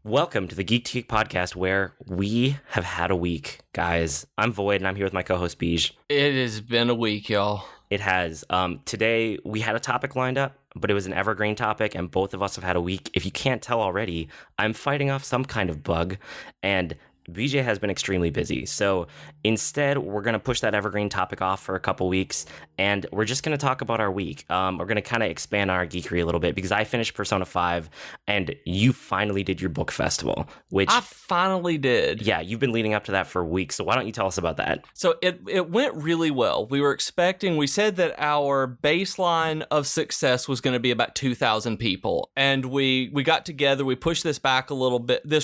Welcome to the Geek podcast, where we have had a week, guys. I'm Void, and I'm here with my co-host Beej. It has been a week, y'all. It has. Today, we had a topic lined up, but it was an evergreen topic, and both of us have had a week. If you can't tell already, I'm fighting off some kind of bug, and BJ has been extremely busy. So instead, we're going to push that evergreen topic off for a couple weeks, and we're just going to talk about our week. We're going to kind of expand our geekery a little bit, because I finished Persona 5, and you finally did your book festival, which... I finally did. Yeah, you've been leading up to that for weeks, so why don't you tell us about that? So it went really well. We said that our baseline of success was going to be about 2,000 people, and we got together, we pushed this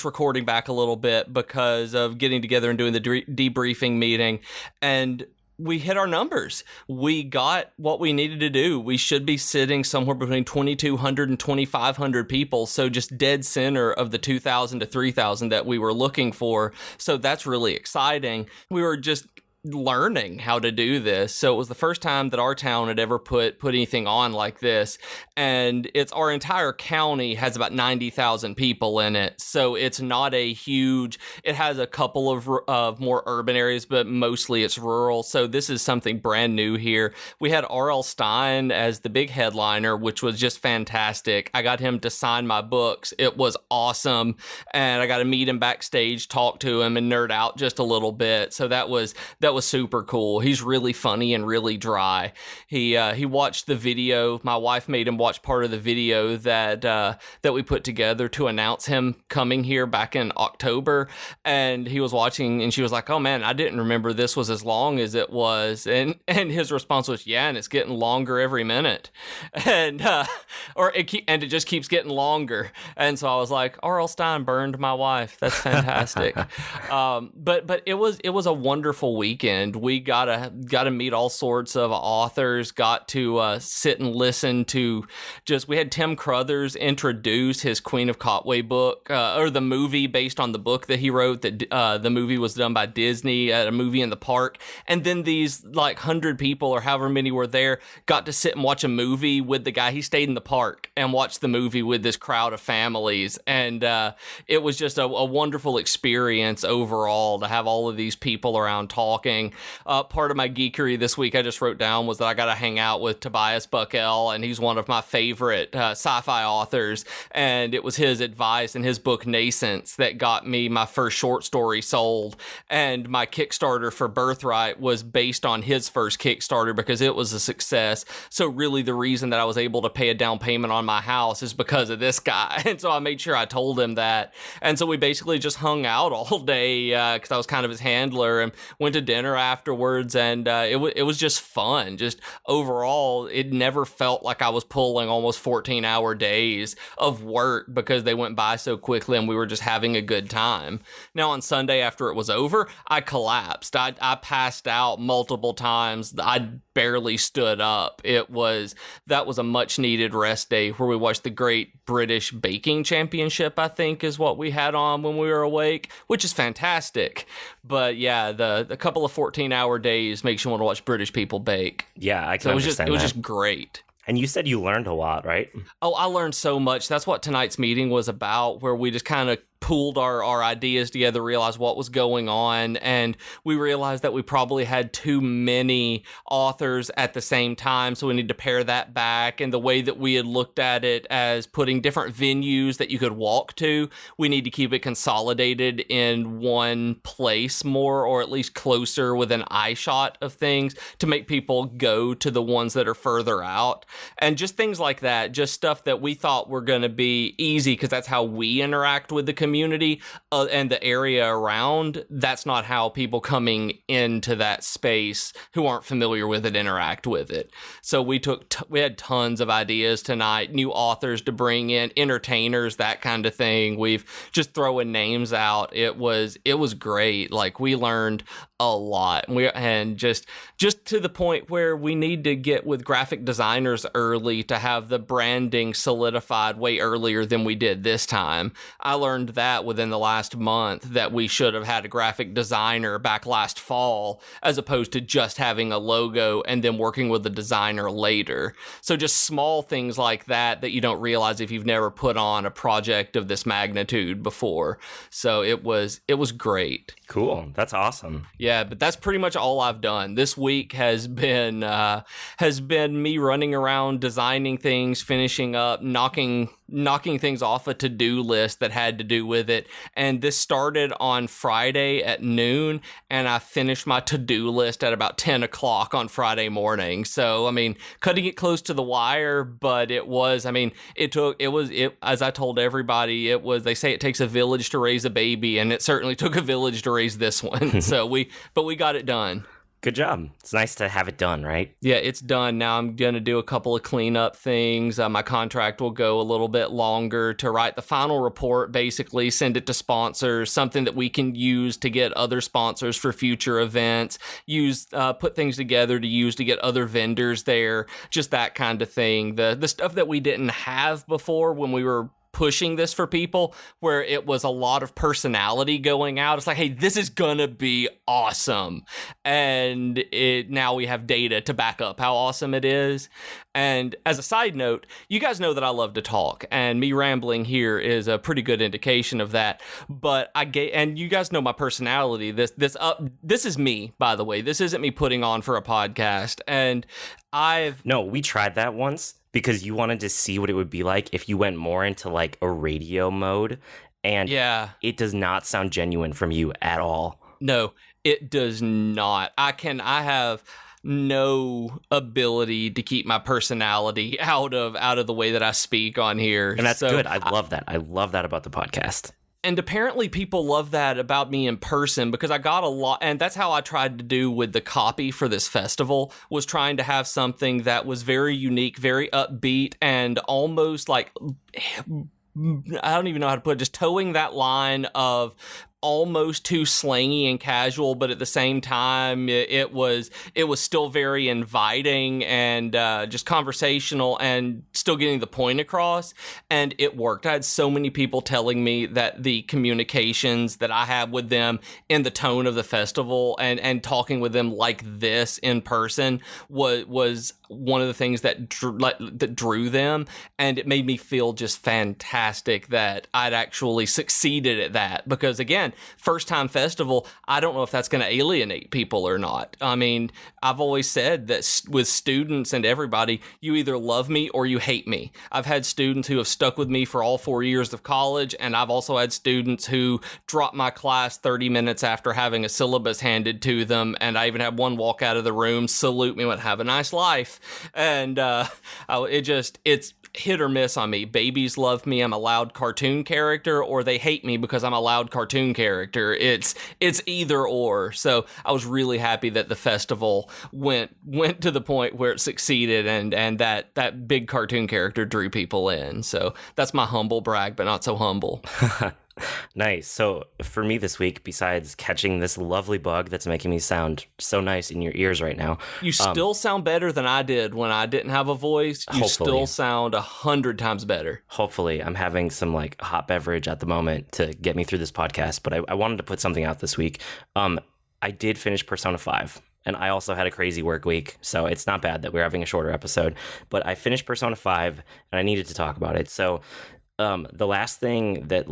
recording back a little bit, because of getting together and doing the debriefing meeting, and we hit our numbers. We got what we needed to do. We should be sitting somewhere between 2,200 and 2,500 people, so just dead center of the 2,000 to 3,000 that we were looking for. So that's really exciting. We were just learning how to do this. So it was the first time that our town had ever put anything on like this, and our entire county has about 90,000 people in it. So it's not a huge, it has a couple of more urban areas, but mostly it's rural. So this is something brand new here. We had R.L. Stine as the big headliner, which was just fantastic. I got him to sign my books. It was awesome. And I got to meet him backstage, talk to him, and nerd out just a little bit. So that was super cool. He's really funny and really dry. He watched the video. My wife made him watch part of the video that we put together to announce him coming here back in October, and he was watching, and she was like, "Oh man, I didn't remember this was as long as it was." And his response was, "Yeah, and it's getting longer every minute," and it just keeps getting longer. And so I was like, R.L. Stine burned my wife. That's fantastic. But it was a wonderful weekend. We got to meet all sorts of authors, got to sit and listen to we had Tim Crothers introduce his Queen of Kotway book, or the movie based on the book that he wrote. That the movie was done by Disney at a movie in the park. And then these 100 people or however many were there got to sit and watch a movie with the guy. He stayed in the park and watched the movie with this crowd of families. And it was just a wonderful experience overall to have all of these people around talking. Part of my geekery this week I just wrote down was that I got to hang out with Tobias Buckell, and he's one of my favorite sci-fi authors, and it was his advice and his book Nascence that got me my first short story sold, and my Kickstarter for Birthright was based on his first Kickstarter because it was a success. So really the reason that I was able to pay a down payment on my house is because of this guy, and so I made sure I told him that. And so we basically just hung out all day because I was kind of his handler, and went to dinner afterwards, and it was just fun. Just overall, it never felt like I was pulling almost 14-hour days of work because they went by so quickly and we were just having a good time. Now on Sunday after it was over, I collapsed. I passed out multiple times. I barely stood up. That was a much needed rest day where we watched the Great British Baking Championship, I think is what we had on when we were awake, which is fantastic. But yeah, the couple of 14-hour days makes you want to watch British people bake. Yeah, I can understand it was just great. And you said you learned a lot, right? Oh, I learned so much. That's what tonight's meeting was about, where we just kind of pooled our ideas together, realized what was going on, and we realized that we probably had too many authors at the same time, so we need to pare that back. And the way that we had looked at it as putting different venues that you could walk to, we need to keep it consolidated in one place more, or at least closer with an eye shot of things to make people go to the ones that are further out. And just things like that, just stuff that we thought were going to be easy because that's how we interact with the community and the area around. That's not how people coming into that space who aren't familiar with it interact with it. So we had tons of ideas tonight, new authors to bring in, entertainers, that kind of thing. We've just throwing names out. It was great. We learned a lot, and just to the point where we need to get with graphic designers early to have the branding solidified way earlier than we did this time. I learned of that within the last month that we should have had a graphic designer back last fall, as opposed to just having a logo and then working with the designer later. So just small things like that you don't realize if you've never put on a project of this magnitude before. So it was great. Cool. That's awesome. Yeah, but that's pretty much all I've done. This week has been me running around, designing things, finishing up, knocking things off a to-do list that had to do with it. And this started on Friday at noon, and I finished my to-do list at about 10 o'clock on Friday morning. So, I mean, cutting it close to the wire, but as I told everybody, they say it takes a village to raise a baby, and it certainly took a village to raise this one. But we got it done. Good job. It's nice to have it done, right? Yeah, it's done. Now I'm going to do a couple of cleanup things. My contract will go a little bit longer to write the final report, basically send it to sponsors, something that we can use to get other sponsors for future events, put things together to use to get other vendors there, just that kind of thing. The stuff that we didn't have before when we were pushing this for people, where it was a lot of personality going out. It's like, hey, this is gonna be awesome. And now we have data to back up how awesome it is. And as a side note, you guys know that I love to talk, and me rambling here is a pretty good indication of that. But and you guys know my personality. This is me, by the way. This isn't me putting on for a podcast. And No, we tried that once because you wanted to see what it would be like if you went more into like a radio mode, and it does not sound genuine from you at all. No, it does not. I have no ability to keep my personality out of the way that I speak on here. And that's good. I love that. I love that about the podcast. And apparently people love that about me in person, because I got a lot, and that's how I tried to do with the copy for this festival, was trying to have something that was very unique, very upbeat, and almost like, I don't even know how to put it, just towing that line of almost too slangy and casual, but at the same time it was still very inviting and just conversational and still getting the point across. And it worked. I had so many people telling me that the communications that I had with them in the tone of the festival and talking with them like this in person was one of the things that drew them, and it made me feel just fantastic that I'd actually succeeded at that. Because again, first time festival, I don't know if that's going to alienate people or not. I mean, I've always said that with students and everybody, you either love me or you hate me. I've had students who have stuck with me for all 4 years of college, and I've also had students who dropped my class 30 minutes after having a syllabus handed to them, and I even had one walk out of the room, salute me, went, "Have a nice life." And it's hit or miss on me. Babies love me, I'm a loud cartoon character, or they hate me because I'm a loud cartoon character. It's either or. So I was really happy that the festival went to the point where it succeeded, and that big cartoon character drew people in. So that's my humble brag, but not so humble. Nice. So for me this week, besides catching this lovely bug that's making me sound so nice in your ears right now, you still sound better than I did when I didn't have a voice. You hopefully still sound 100 times better. Hopefully. I'm having some like hot beverage at the moment to get me through this podcast, but I wanted to put something out this week. I did finish Persona 5. And I also had a crazy work week, so it's not bad that we're having a shorter episode. But I finished Persona 5, and I needed to talk about it. So the last thing that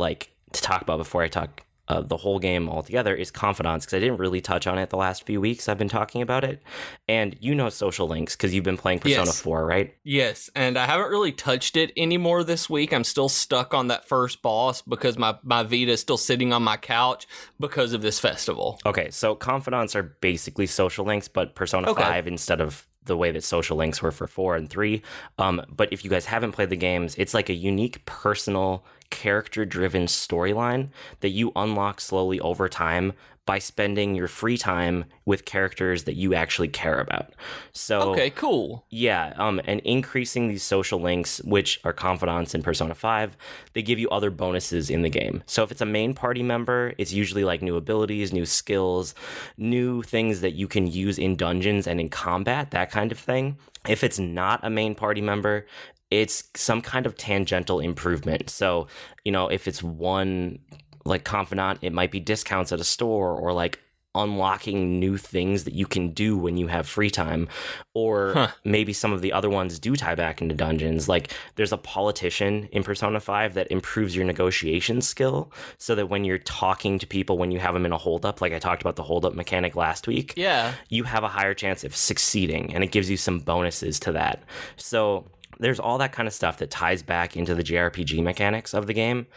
to talk about before I talk the whole game altogether is confidants, because I didn't really touch on it the last few weeks I've been talking about it. And you know social links because you've been playing Persona 4, right? Yes, and I haven't really touched it anymore this week. I'm still stuck on that first boss because my Vita is still sitting on my couch because of this festival. Okay, so confidants are basically social links, but Persona 5 instead of the way that social links were for 4 and 3. But if you guys haven't played the games, it's like a unique, personal, character-driven storyline that you unlock slowly over time by spending your free time with characters that you actually care about. So okay, cool. Yeah, and increasing these social links, which are confidants in Persona 5, they give you other bonuses in the game. So if it's a main party member, it's usually like new abilities, new skills, new things that you can use in dungeons and in combat, that kind of thing. If it's not a main party member, it's some kind of tangential improvement. So, if it's one like confidant, it might be discounts at a store, or like unlocking new things that you can do when you have free time, or maybe some of the other ones do tie back into dungeons. Like there's a politician in Persona 5 that improves your negotiation skill, so that when you're talking to people, when you have them in a holdup, like I talked about the holdup mechanic last week, you have a higher chance of succeeding, and it gives you some bonuses to that. So there's all that kind of stuff that ties back into the JRPG mechanics of the game.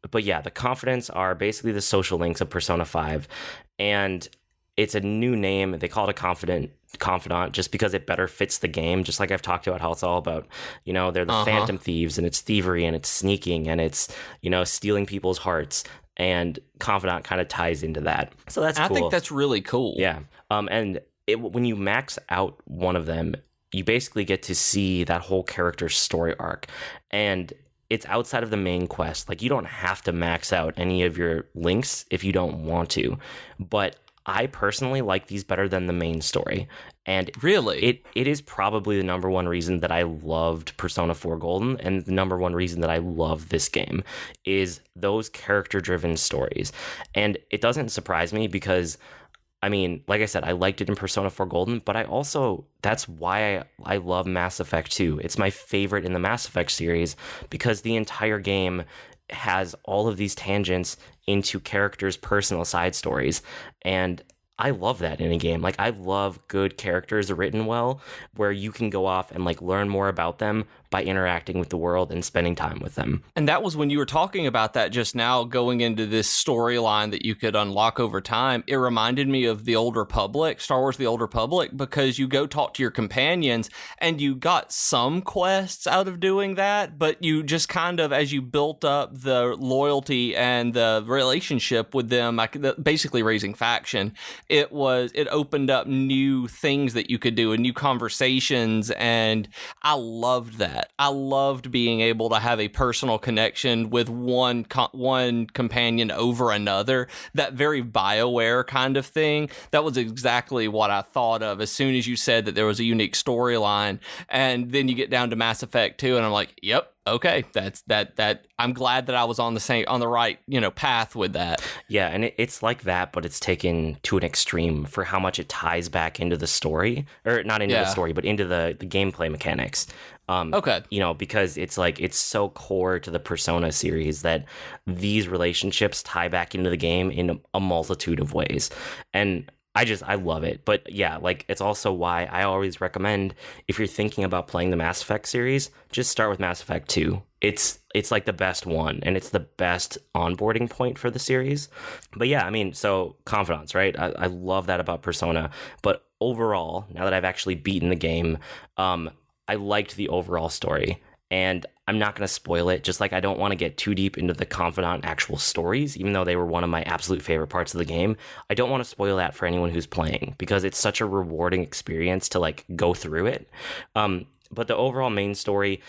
But yeah, the confidants are basically the social links of Persona 5, and it's a new name. They call it a confidant just because it better fits the game, just like I've talked about how it's all about, they're the phantom thieves, and it's thievery, and it's sneaking, and it's, stealing people's hearts, and confidant kind of ties into that. So that's cool. I think that's really cool. Yeah. And when you max out one of them, you basically get to see that whole character's story arc, and it's outside of the main quest. Like, you don't have to max out any of your links if you don't want to. But I personally like these better than the main story. And really, it is probably the number one reason that I loved Persona 4 Golden, and the number one reason that I love this game is those character-driven stories. And it doesn't surprise me because, I mean, like I said, I liked it in Persona 4 Golden, but that's why I love Mass Effect 2. It's my favorite in the Mass Effect series because the entire game has all of these tangents into characters' personal side stories. And I love that in a game. Like, I love good characters written well, where you can go off and like learn more about them by interacting with the world and spending time with them. And that was when you were talking about that just now, going into this storyline that you could unlock over time. It reminded me of the Old Republic, Star Wars The Old Republic, because you go talk to your companions and you got some quests out of doing that, but you just kind of, as you built up the loyalty and the relationship with them, basically raising faction, it opened up new things that you could do and new conversations, and I loved that. I loved being able to have a personal connection with one companion over another. That very BioWare kind of thing. That was exactly what I thought of as soon as you said that there was a unique storyline. And then you get down to Mass Effect 2, and I'm like, yep, okay, that's that. I'm glad that I was on the right, path with that. Yeah, and it's like that, but it's taken to an extreme for how much it ties back into the story, or not into the story, but into the gameplay mechanics. Okay. Because it's so core to the Persona series that these relationships tie back into the game in a multitude of ways. And I love it. But yeah, like, it's also why I always recommend, if you're thinking about playing the Mass Effect series, just start with Mass Effect 2. It's like the best one, and it's the best onboarding point for the series. But yeah, I mean, so confidants, right? I love that about Persona. But overall, now that I've actually beaten the game, I liked the overall story. And I'm not going to spoil it, just like I don't want to get too deep into the confidant actual stories, even though they were one of my absolute favorite parts of the game. I don't want to spoil that for anyone who's playing, because it's such a rewarding experience to like go through it. But the overall main story,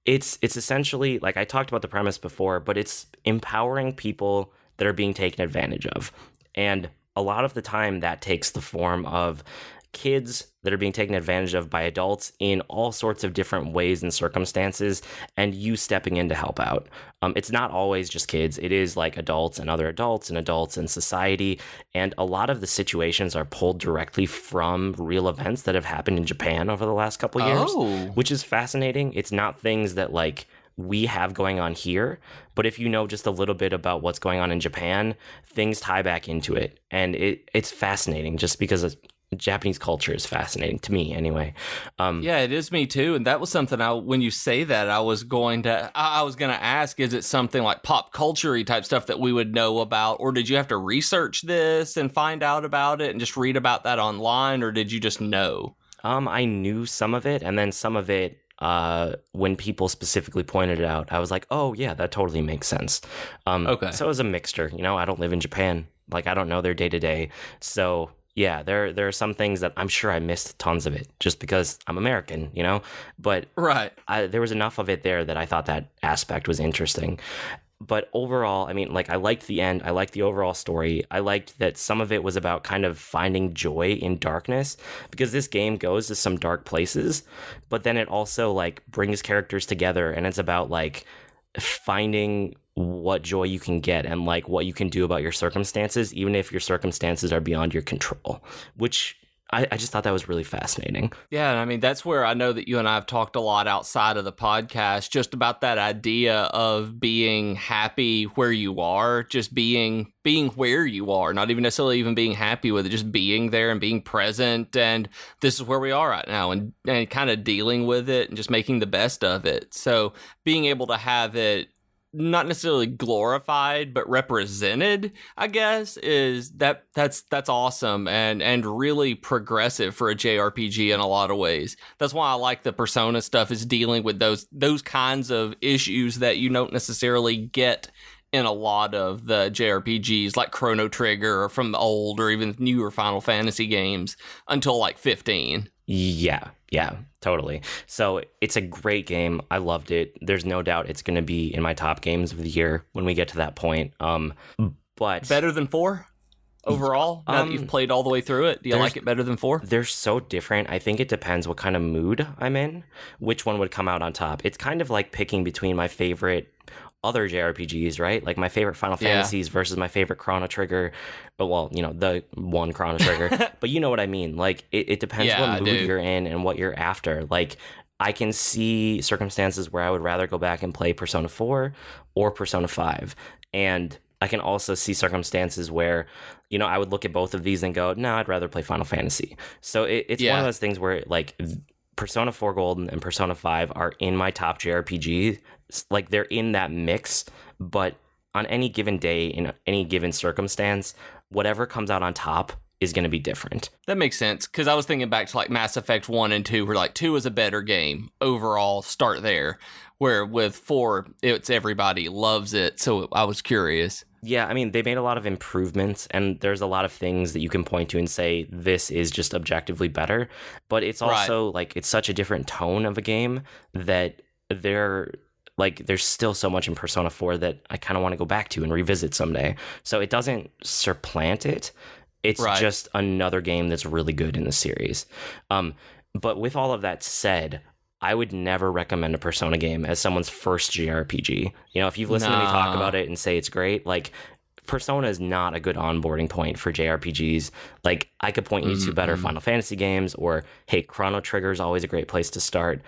it's essentially, like I talked about the premise before, but it's empowering people that are being taken advantage of. And a lot of the time that takes the form of kids that are being taken advantage of by adults in all sorts of different ways and circumstances, and you stepping in to help out. It's not always just kids. It is like adults and other adults and adults in society. And a lot of the situations are pulled directly from real events that have happened in Japan over the last couple of years, which is fascinating. It's not things that like we have going on here, but if you know just a little bit about what's going on in Japan, things tie back into it. And it's fascinating just because Japanese culture is fascinating to me anyway. Yeah, it is me too. And that was something when you say that, I was going to ask, is it something like pop culture-y type stuff that we would know about? Or did you have to research this and find out about it and just read about that online? Or did you just know? I knew some of it, and then some of it, when people specifically pointed it out, I was like, oh yeah, that totally makes sense. Okay. So it was a mixture, I don't live in Japan. Like, I don't know their day to day. So yeah, there are some things that I'm sure I missed tons of it just because I'm American, But right. there was enough of it there that I thought that aspect was interesting. But overall, I mean, like, I liked the end. I liked the overall story. I liked that some of it was about kind of finding joy in darkness, because this game goes to some dark places, but then it also, like, brings characters together, and it's about, like, finding what joy you can get and, like, what you can do about your circumstances, even if your circumstances are beyond your control, which I just thought that was really fascinating. Yeah, and I mean, that's where I know that you and I have talked a lot outside of the podcast, just about that idea of being happy where you are, just being where you are, not even necessarily even being happy with it, just being there and being present. And this is where we are right now, and kind of dealing with it and just making the best of it. So being able to have it not necessarily glorified, but represented, I guess, is that's awesome and really progressive for a JRPG in a lot of ways. That's why I like the Persona stuff, is dealing with those kinds of issues that you don't necessarily get in a lot of the JRPGs, like Chrono Trigger or from the old or even newer Final Fantasy games until like 15. Yeah, totally. So it's a great game. I loved it. There's no doubt it's going to be in my top games of the year when we get to that point. But better than 4 overall, now that you've played all the way through it? Do you like it better than 4? They're so different. I think it depends what kind of mood I'm in, which one would come out on top. It's kind of like picking between my favorite other JRPGs, right? Like my favorite Final Fantasies versus my favorite Chrono Trigger. Well, you know, the one Chrono Trigger. But you know what I mean? Like, it depends what mood you're in and what you're after. Like, I can see circumstances where I would rather go back and play Persona 4 or Persona 5. And I can also see circumstances where, you know, I would look at both of these and go, no, I'd rather play Final Fantasy. So it's one of those things where, like, Persona 4 Golden and Persona 5 are in my top JRPG. Like, they're in that mix, but on any given day, in any given circumstance, whatever comes out on top is going to be different. That makes sense, because I was thinking back to like Mass Effect 1 and 2, where like 2 is a better game overall, start there, where with 4, it's everybody loves it, so I was curious. Yeah, I mean, they made a lot of improvements, and there's a lot of things that you can point to and say, this is just objectively better, but it's also, like, it's such a different tone of a game that there's still so much in Persona 4 that I kind of want to go back to and revisit someday. So it doesn't supplant it. It's just another game that's really good in the series. But with all of that said, I would never recommend a Persona game as someone's first JRPG. You know, if you've listened to me talk about it and say it's great, like, Persona is not a good onboarding point for JRPGs. Like, I could point you to better Final Fantasy games, or, hey, Chrono Trigger is always a great place to start.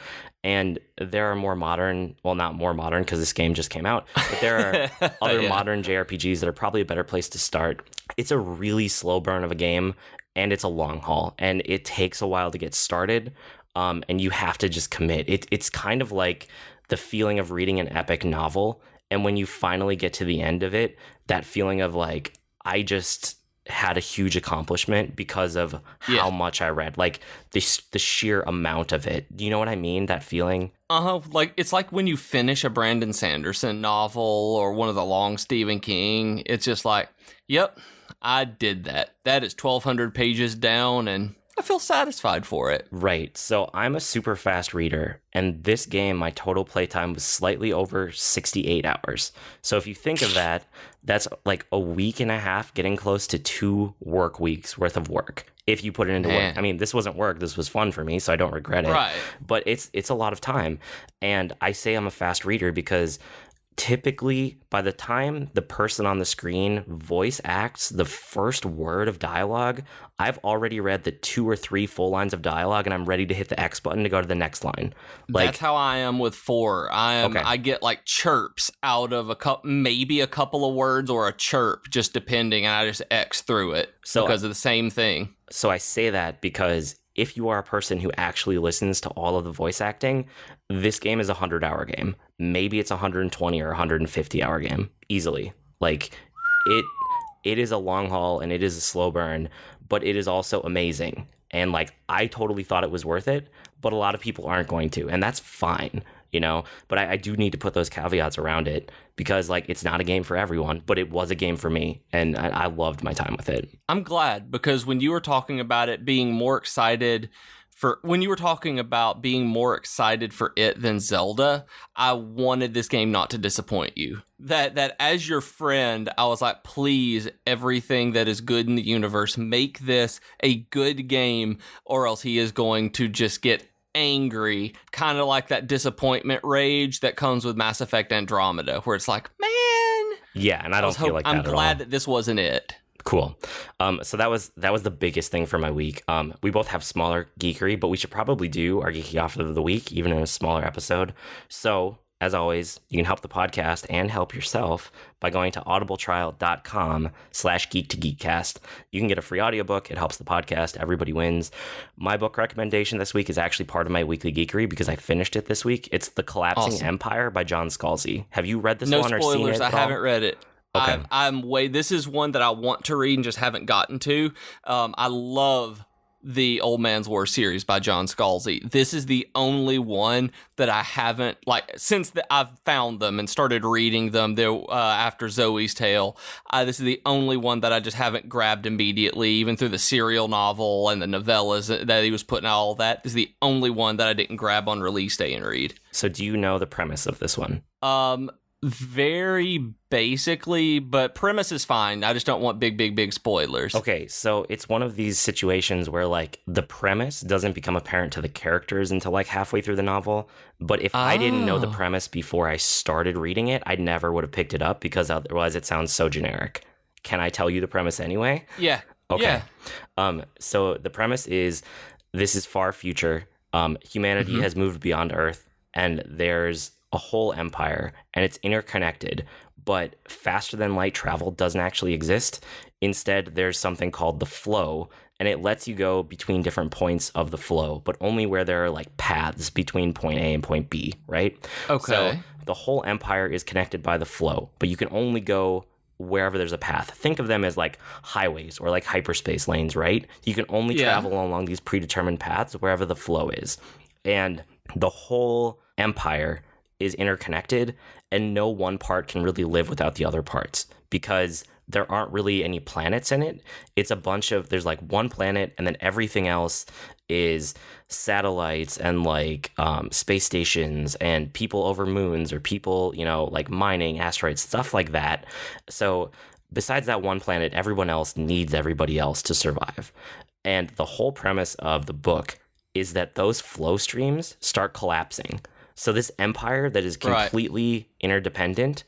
And there are more modern, well, not more modern because this game just came out, but there are other modern JRPGs that are probably a better place to start. It's a really slow burn of a game, and it's a long haul, and it takes a while to get started, and you have to just commit. It's kind of like the feeling of reading an epic novel, and when you finally get to the end of it, that feeling of, like, I just had a huge accomplishment because of how much I read, like the sheer amount of it. Do you know what I mean? That feeling? Like, it's like when you finish a Brandon Sanderson novel or one of the long Stephen King, it's just like, yep, I did that. That is 1,200 pages down, and I feel satisfied for it. Right. So I'm a super fast reader, and this game, my total playtime was slightly over 68 hours. So if you think of that, that's like a week and a half, getting close to 2 work weeks worth of work. If you put it into work. I mean, this wasn't work. This was fun for me, so I don't regret it. Right. But it's a lot of time. And I say I'm a fast reader because typically, by the time the person on the screen voice acts the first word of dialogue, I've already read the 2 or 3 full lines of dialogue, and I'm ready to hit the X button to go to the next line. Like, that's how I am with 4. I get like chirps out of maybe a couple of words or a chirp, just depending, and I just X through it because of the same thing. So I say that because if you are a person who actually listens to all of the voice acting, this game is a 100-hour game. Maybe it's a 120 or 150-hour game, easily. Like, it is a long haul, and it is a slow burn, but it is also amazing. And, like, I totally thought it was worth it, but a lot of people aren't going to, and that's fine, you know? But I do need to put those caveats around it, because, like, it's not a game for everyone, but it was a game for me, and I loved my time with it. I'm glad, because when you were talking about it being more excited for when you were talking about being more excited for it than Zelda, I wanted this game not to disappoint you. That as your friend, I was like, please, everything that is good in the universe, make this a good game, or else he is going to just get angry, kind of like that disappointment rage that comes with Mass Effect Andromeda, where it's like, man. Yeah, and I don't feel like that I'm at all. glad that this wasn't it. Cool. So that was the biggest thing for my week. We both have smaller geekery, but we should probably do our geeky off of the week, even in a smaller episode. So, as always, you can help the podcast and help yourself by going to audibletrial.com/geek2geekcast. You can get a free audiobook. It helps the podcast. Everybody wins. My book recommendation this week is actually part of my weekly geekery because I finished it this week. It's The Collapsing Empire by John Scalzi. Have you read this one or seen it? No spoilers. I haven't read it. Okay. This is one that I want to read and just haven't gotten to. I love the Old Man's War series by John Scalzi. This is the only one that I haven't, since I've found them and started reading them after Zoe's Tale. This is the only one that I just haven't grabbed immediately, even through the serial novel and the novellas that he was putting out, all that. This is the only one that I didn't grab on release day and read. So do you know the premise of this one? Very basically, but premise is fine. I just don't want big spoilers. Okay, so it's one of these situations where the premise doesn't become apparent to the characters until halfway through the novel. But if I didn't know the premise before I started reading it, I never would have picked it up because otherwise it sounds so generic. Can I tell you the premise anyway? Yeah. Okay. Yeah. So the premise is, this is far future. Humanity has moved beyond Earth, and there's a whole empire, and it's interconnected, but faster than light travel doesn't actually exist. Instead, there's something called the flow, and it lets you go between different points of the flow, but only where there are paths between point A and point B, right? Okay. So the whole empire is connected by the flow, but you can only go wherever there's a path. Think of them as highways or hyperspace lanes, right? You can only travel along these predetermined paths wherever the flow is. And the whole empire is interconnected, and no one part can really live without the other parts because there aren't really any planets in it. It's a bunch of, there's one planet, and then everything else is satellites and space stations and people over moons, or people, mining asteroids, stuff like that. So besides that one planet, everyone else needs everybody else to survive. And the whole premise of the book is that those flow streams start collapsing. So this empire that is completely interdependent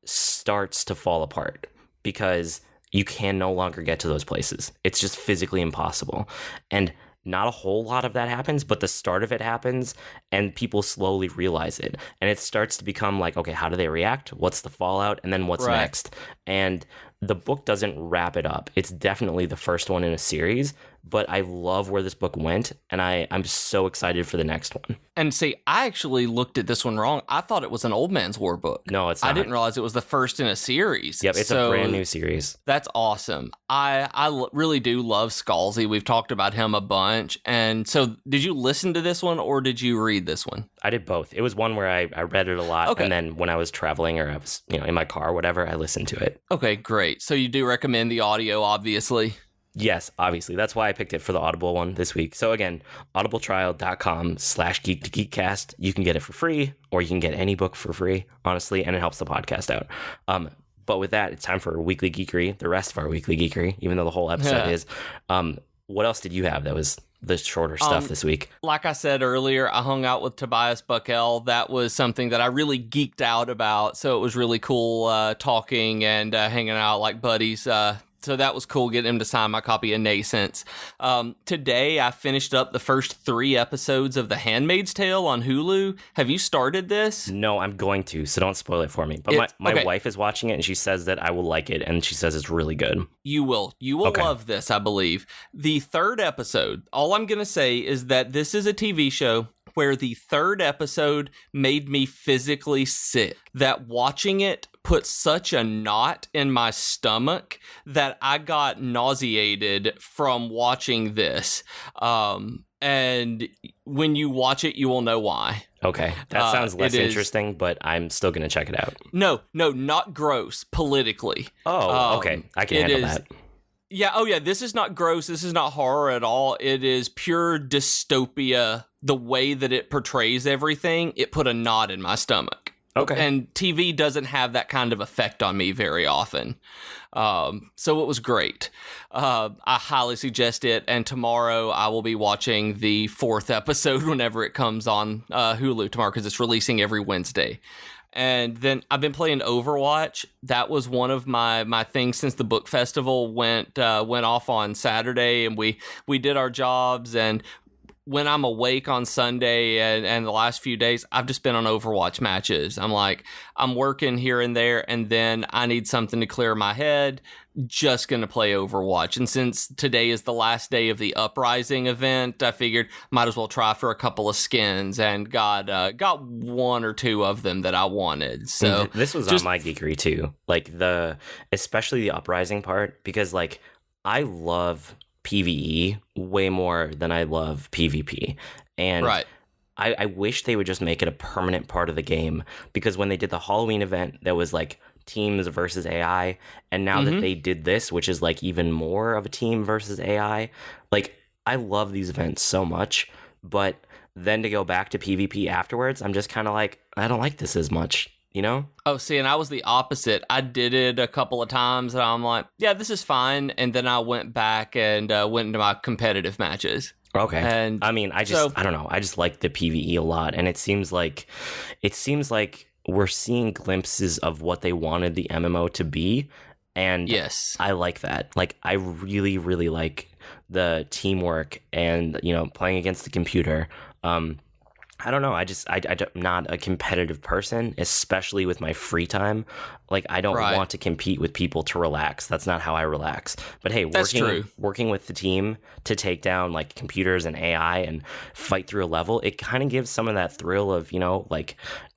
starts to fall apart because you can no longer get to those places. It's just physically impossible. And not a whole lot of that happens, but the start of it happens, and people slowly realize it. And it starts to become okay, how do they react? What's the fallout? And then what's next? And the book doesn't wrap it up. It's definitely the first one in a series, but I love where this book went, and I'm so excited for the next one. And see, I actually looked at this one wrong. I thought it was an Old Man's War book. No, it's not. I didn't realize it was the first in a series. Yep, it's a brand new series. That's awesome. I really do love Scalzi. We've talked about him a bunch. And so did you listen to this one, or did you read this one? I did both. It was one where I read it a lot, and then when I was traveling or I was in my car or whatever, I listened to it. Okay, great. So you do recommend the audio, obviously? Yes, obviously. That's why I picked it for the Audible one this week. So again, audibletrial.com/geek2geekcast. You can get it for free, or you can get any book for free, honestly, and it helps the podcast out. But with that, it's time for weekly geekery, the rest of our weekly geekery, even though the whole episode is. What else did you have that was the shorter stuff this week? Like I said earlier, I hung out with Tobias Buckell. That was something that I really geeked out about. So it was really cool talking and hanging out like buddies. So that was cool, getting him to sign my copy of Nascence. Today, I finished up the first 3 episodes of The Handmaid's Tale on Hulu. Have you started this? No, I'm going to, so don't spoil it for me. But my wife is watching it, and she says that I will like it, and she says it's really good. You will. You will love this, I believe. The 3rd episode, all I'm going to say is that this is a TV show where the 3rd episode made me physically sick. That watching it put such a knot in my stomach that I got nauseated from watching this. And when you watch it, you will know why. Okay, that sounds less interesting, but I'm still going to check it out. No, not gross, politically. Oh, okay. I can handle that. Yeah, oh yeah, this is not gross. This is not horror at all. It is pure dystopia. The way that it portrays everything, it put a knot in my stomach. Okay. And TV doesn't have that kind of effect on me very often. So it was great. I highly suggest it. And tomorrow I will be watching the 4th episode whenever it comes on Hulu tomorrow, because it's releasing every Wednesday. And then I've been playing Overwatch. That was one of my things since the book festival went off on Saturday, and we did our jobs. And when I'm awake on Sunday and the last few days, I've just been on Overwatch matches. I'm working here and there, and then I need something to clear my head. Just going to play Overwatch. And since today is the last day of the Uprising event, I figured might as well try for a couple of skins, and got 1 or 2 of them that I wanted. So this was on my Geekery too. Especially the Uprising part, because I love PvE way more than I love PvP. And right. I wish they would just make it a permanent part of the game, because when they did the Halloween event, that was teams versus AI, and now that they did this, which is even more of a team versus AI, I love these events so much, but then to go back to PvP afterwards, I'm just kind of I don't like this as much, you know? Oh, see, and I was the opposite. I did it a couple of times, and I'm like, yeah, this is fine. And then I went back and went into my competitive matches. Okay. And I mean, I don't know. I just like the PvE a lot, and it seems like we're seeing glimpses of what they wanted the MMO to be, and yes, I like that. I really, really like the teamwork and, playing against the computer. I don't know. I'm not a competitive person, especially with my free time. I don't want to compete with people to relax. That's not how I relax. But hey, working with the team to take down computers and AI and fight through a level, it kind of gives some of that thrill of,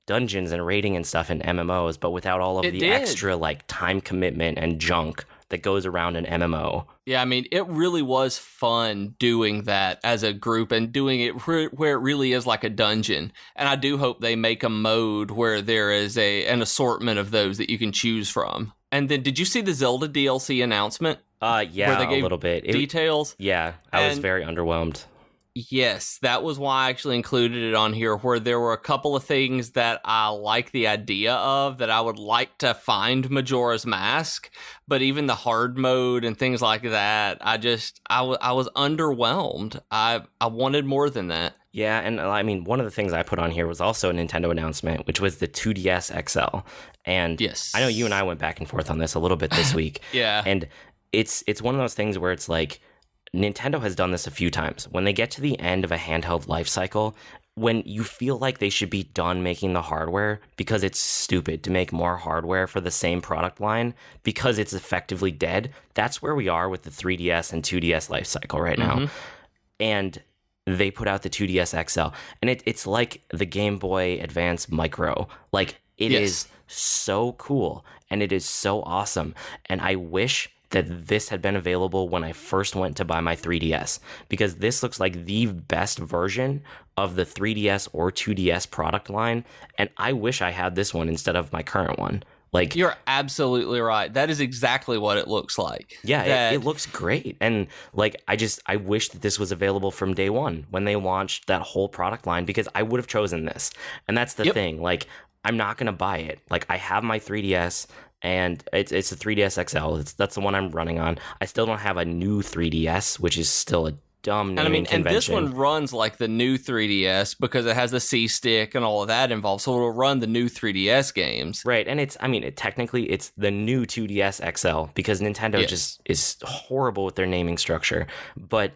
dungeons and raiding and stuff in MMOs, but without all of the extra time commitment and junk that goes around an MMO. Yeah, I mean, it really was fun doing that as a group and doing it where it really is like a dungeon. And I do hope they make a mode where there is an assortment of those that you can choose from. And then, did you see the Zelda DLC announcement? Yeah, where they gave a little bit. Details? Yeah, I was very underwhelmed. Yes, that was why I actually included it on here, where there were a couple of things that I like the idea of, that I would like to find Majora's Mask, but even the hard mode and things like that, I was underwhelmed. I wanted more than that. Yeah, and I mean, one of the things I put on here was also a Nintendo announcement, which was the 2DS XL. And yes, I know you and I went back and forth on this a little bit this week. Yeah. And it's one of those things where it's Nintendo has done this a few times. When they get to the end of a handheld life cycle, when you feel like they should be done making the hardware, because it's stupid to make more hardware for the same product line because it's effectively dead, that's where we are with the 3DS and 2DS life cycle right now. And they put out the 2DS XL, and it's like the Game Boy Advance Micro. It is so cool, and it is so awesome, and I wish that this had been available when I first went to buy my 3DS, because this looks like the best version of the 3DS or 2DS product line, and I wish I had this one instead of my current one. You're absolutely right. That is exactly what it looks like. Yeah, it looks great, and I wish that this was available from day one when they launched that whole product line, because I would have chosen this, and that's the thing. I'm not gonna buy it. I have my 3DS. And it's a 3DS XL. That's the one I'm running on. I still don't have a new 3DS, which is still a dumb naming convention. And this one runs like the new 3DS because it has the C stick and all of that involved, so it'll run the new 3DS games. Right, and technically it's the new 2DS XL, because Nintendo just is horrible with their naming structure. But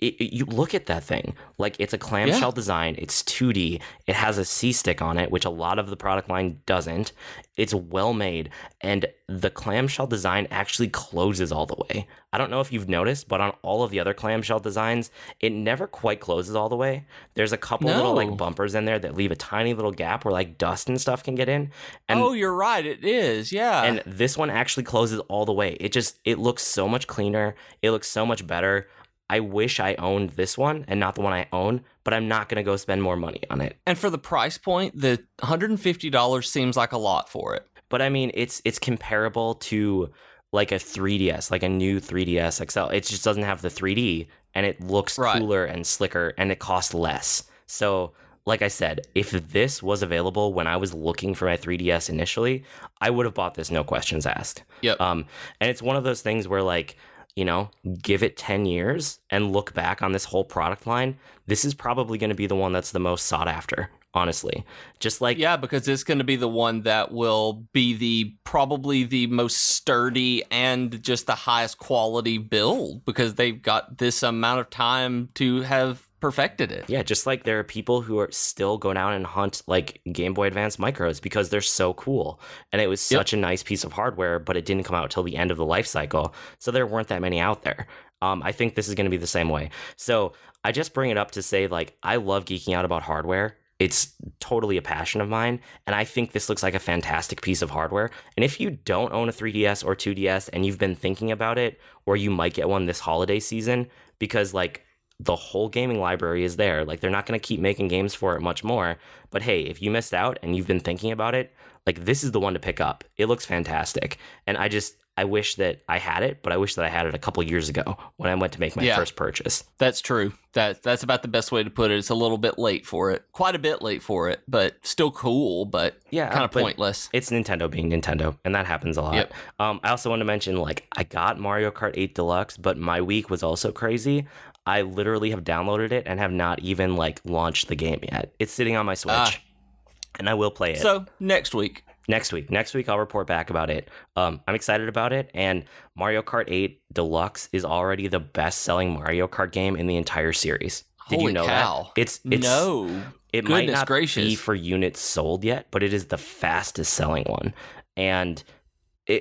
you look at that thing, it's a clamshell design, it's 2D, it has a C-stick on it, which a lot of the product line doesn't. It's well made, and the clamshell design actually closes all the way. I don't know if you've noticed, but on all of the other clamshell designs, it never quite closes all the way. There's a couple little bumpers in there that leave a tiny little gap where dust and stuff can get in. And, you're right, it is, yeah. And this one actually closes all the way. It looks so much cleaner, it looks so much better. I wish I owned this one and not the one I own, but I'm not going to go spend more money on it. And for the price point, the $150 seems like a lot for it. But I mean, it's comparable to like a 3DS, like a new 3DS XL. It just doesn't have the 3D, and it looks Right. cooler and slicker, and it costs less. So, like I said, if this was available when I was looking for my 3DS initially, I would have bought this, no questions asked. Yep. And it's one of those things where, like, you know, give it 10 years and look back on this whole product line. This is probably going to be the one that's the most sought after, honestly. Just like, Yeah, because it's going to be the one that will be probably the most sturdy and just the highest quality build, because they've got this amount of time to have perfected it. yeah, just like there are people who are still go down and hunt like Game Boy Advance micros because they're so cool. And it was such a nice piece of hardware, but it didn't come out till the end of the life cycle. So there weren't that many out there. I think this is going to be the same way. So I just bring it up to say, like, I love geeking out about hardware. It's totally a passion of mine, and I think this looks like a fantastic piece of hardware. And if you don't own a 3DS or 2DS and you've been thinking about it, or you might get one this holiday season, because like the whole gaming library is there. Like, they're not going to keep making games for it much more. But hey, if you missed out and you've been thinking about it, like, this is the one to pick up. It looks fantastic. And I wish that I had it, but I wish that I had it a couple years ago when I went to make my first purchase. That's true. That's about the best way to put it. It's a little bit late for it. Quite a bit late for it, but still cool, but kind of pointless. It's Nintendo being Nintendo, and that happens a lot. Yep. I also want to mention, like, I got Mario Kart 8 Deluxe, but my week was also crazy. I literally have downloaded it and have not even, like, launched the game yet. It's sitting on my Switch, and I will play it. So, next week, I'll report back about it. I'm excited about it, and Mario Kart 8 Deluxe is already the best-selling Mario Kart game in the entire series. Did you know cow. that? It's no. It Goodness might not gracious. be for units sold yet, but it is the fastest-selling one, and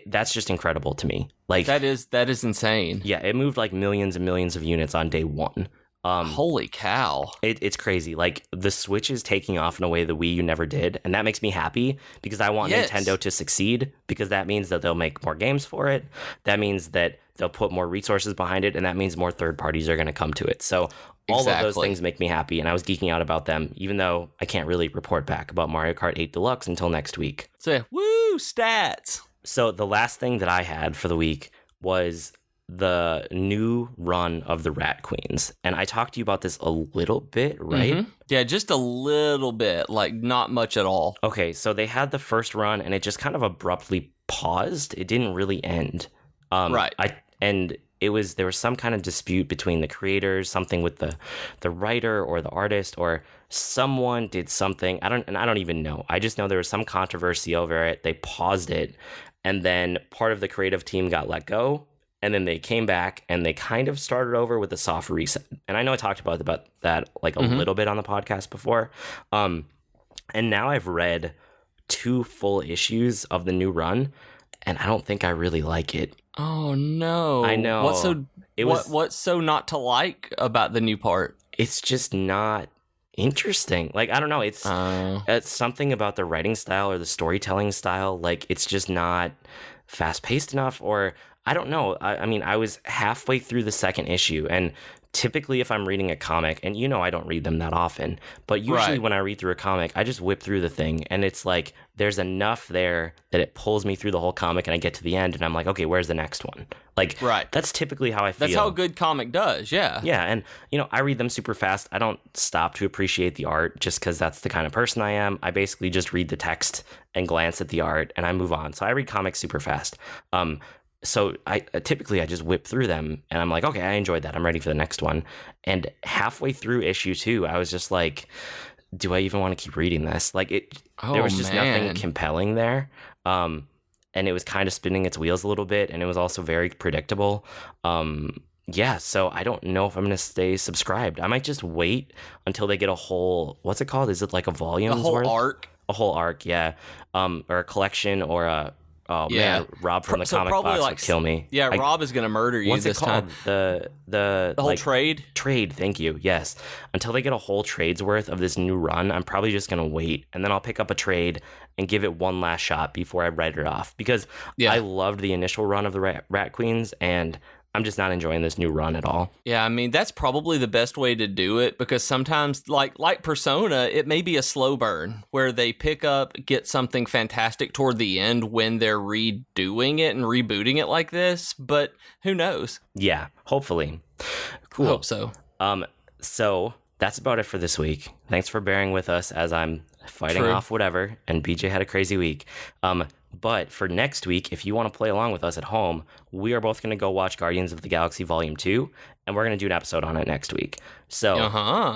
that's just incredible to me. Like, that is insane. yeah, it moved like millions and millions of units on day one. Holy cow. It's crazy. Like, the Switch is taking off in a way the Wii U never did, and that makes me happy because I want Nintendo to succeed, because that means that they'll make more games for it. That means that they'll put more resources behind it, and that means more third parties are going to come to it. So all of those things make me happy, and I was geeking out about them, even though I can't really report back about Mario Kart 8 Deluxe until next week. So, woo, stats. So the last thing that I had for the week was the new run of the Rat Queens. And I talked to you about this a little bit, right? Mm-hmm. Yeah, just a little bit, like not much at all. Okay, so they had the first run and it just kind of abruptly paused. It didn't really end. Right. There was some kind of dispute between the creators, something with the writer or the artist, or someone did something. I don't even know. I just know there was some controversy over it. They paused it, and then part of the creative team got let go. And then they came back and they kind of started over with a soft reset. And I know I talked about that like a little bit on the podcast before. And now I've read 2 full issues of the new run, and I don't think I really like it. Oh no! I know. What's so not to like about the new part? It's just not interesting. Like, I don't know. It's something about the writing style or the storytelling style. Like, it's just not fast paced enough, or I don't know. I mean, I was halfway through the second issue, and typically if I'm reading a comic, and I don't read them that often, but usually when I read through a comic, I just whip through the thing, and it's like there's enough there that it pulls me through the whole comic, and I get to the end, and I'm like, okay, where's the next one? Like, that's typically how I feel. That's how a good comic does, yeah. Yeah, and, I read them super fast. I don't stop to appreciate the art just because that's the kind of person I am. I basically just read the text and glance at the art, and I move on. So I read comics super fast. So I typically just whip through them, and I'm like, okay, I enjoyed that. I'm ready for the next one. And halfway through issue 2, I was just like, do I even want to keep reading this? Like, there was just nothing compelling there. And it was kind of spinning its wheels a little bit, and it was also very predictable. Yeah, so I don't know if I'm going to stay subscribed. I might just wait until they get a whole, what's it called? Is it like a volume? A whole arc? A whole arc, yeah. Or a collection, or a... Oh, yeah. Man, Rob from the comic box would kill me. Yeah, Rob is going to murder you this time. What's it called? The whole trade? Trade, thank you, yes. Until they get a whole trade's worth of this new run, I'm probably just going to wait. And then I'll pick up a trade and give it one last shot before I write it off. Because I loved the initial run of the Rat Queens, and I'm just not enjoying this new run at all. Yeah, I mean, that's probably the best way to do it, because sometimes, like Persona, it may be a slow burn where they pick up, get something fantastic toward the end when they're redoing it and rebooting it like this, but who knows? Yeah, hopefully. Cool. I hope so. So that's about it for this week. Thanks for bearing with us as I'm fighting off whatever, and BJ had a crazy week. But for next week, if you want to play along with us at home, we are both going to go watch Guardians of the Galaxy Volume 2, and we're going to do an episode on it next week. So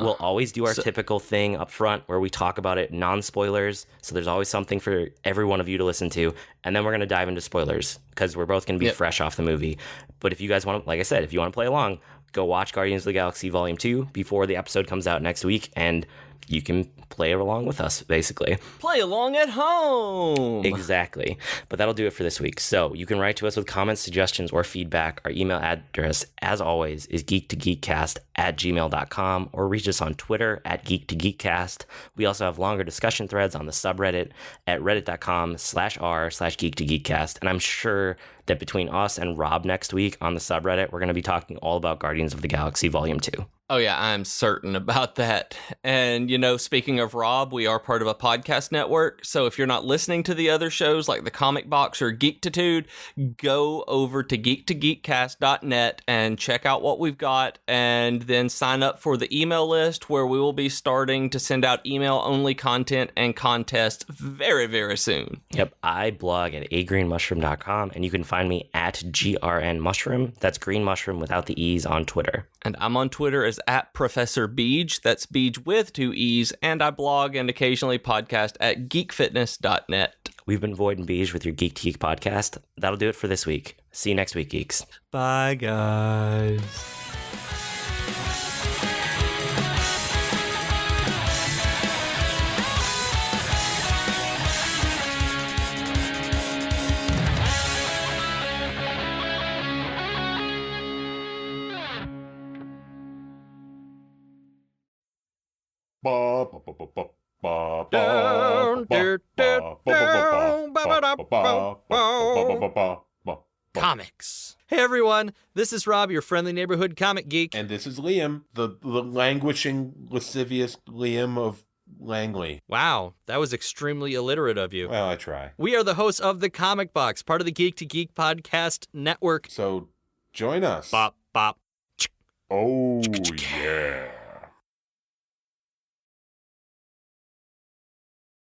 we'll always do our typical thing up front where we talk about it, non-spoilers, so there's always something for every one of you to listen to, and then we're going to dive into spoilers, because we're both going to be fresh off the movie. But if you guys want to, like I said, if you want to play along, go watch Guardians of the Galaxy Volume 2 before the episode comes out next week, and you can play along with us, basically. Play along at home! Exactly. But that'll do it for this week. So you can write to us with comments, suggestions, or feedback. Our email address, as always, is geek2geekcast@gmail.com, or reach us on Twitter @geek2geekcast. We also have longer discussion threads on the subreddit at reddit.com/r/geek2geekcast. And I'm sure that between us and Rob next week on the subreddit, we're going to be talking all about Guardians of the Galaxy Volume 2. Oh, yeah, I'm certain about that. And, speaking of Rob, we are part of a podcast network. So if you're not listening to the other shows like The Comic Box or Geektitude, go over to geek2geekcast.net and check out what we've got, and then sign up for the email list, where we will be starting to send out email-only content and contests very, very soon. Yep, I blog at agreenmushroom.com, and you can find me at grnmushroom. That's green mushroom without the E's on Twitter. And I'm on Twitter as @Professor Beej. That's Beej with 2 E's. And I blog and occasionally podcast at geekfitness.net. We've been Void and Beej with your Geek to Geek podcast. That'll do it for this week. See you next week, geeks. Bye, guys. Comics. Hey everyone, this is Rob, your friendly neighborhood comic geek. And this is Liam, the languishing, lascivious Liam of Langley. Wow, that was extremely illiterate of you. Well, I try. We are the hosts of The Comic Box, part of the Geek to Geek podcast network. So join us. Bop, bop. Oh, yeah.